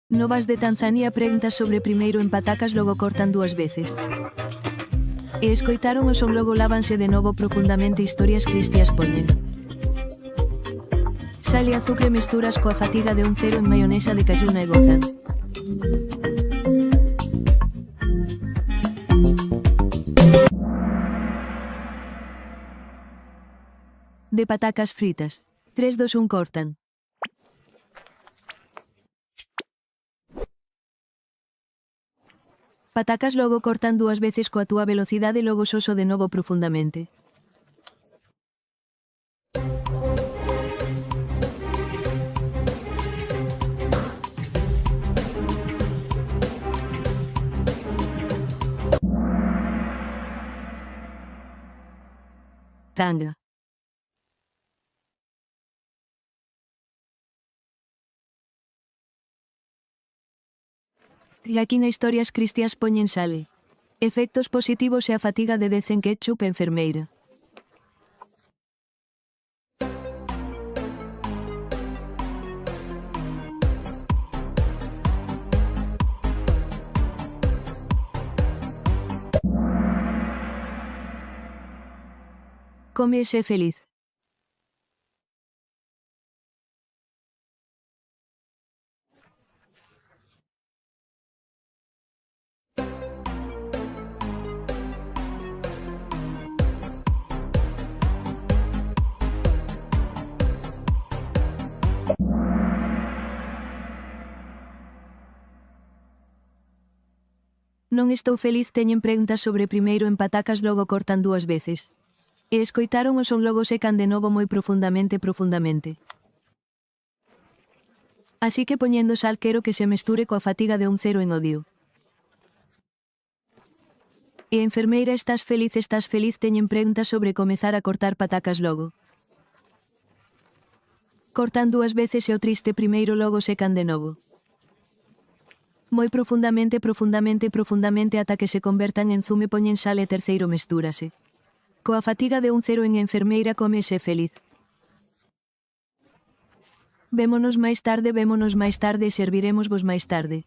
Novas de Tanzania preguntas sobre primeiro en patacas logo cortan dúas veces. E escoitaron o son logo lávanse de novo profundamente historias cristias poñen. Sal e azucre misturas coa fatiga de un cero en maionesa de cayuna e gozan. De patacas fritas. 3, 2, 1 cortan. Patacas logo cortan dúas veces coa túa velocidade logo soso de novo profundamente. Tanga. E aquí na historias cristias poñen sale. Efectos positivos e a fatiga de decen ketchup enfermeira. Come e sé feliz. Non estou feliz teñen preguntas sobre primeiro en patacas logo cortan dúas veces. E escoitaron o son logo secan de novo moi profundamente. Así que poñendo sal quero que se mesture coa fatiga de un cero en odio. E enfermeira estás feliz teñen preguntas sobre comezar a cortar patacas logo. Cortan dúas veces e o triste primeiro logo secan de novo. Moi profundamente ata que se convertan en zume poñen sal e terceiro mestúrase. Coa fatiga de un cero en enfermeira come e sé feliz. Vémonos máis tarde e serviremosvos máis tarde.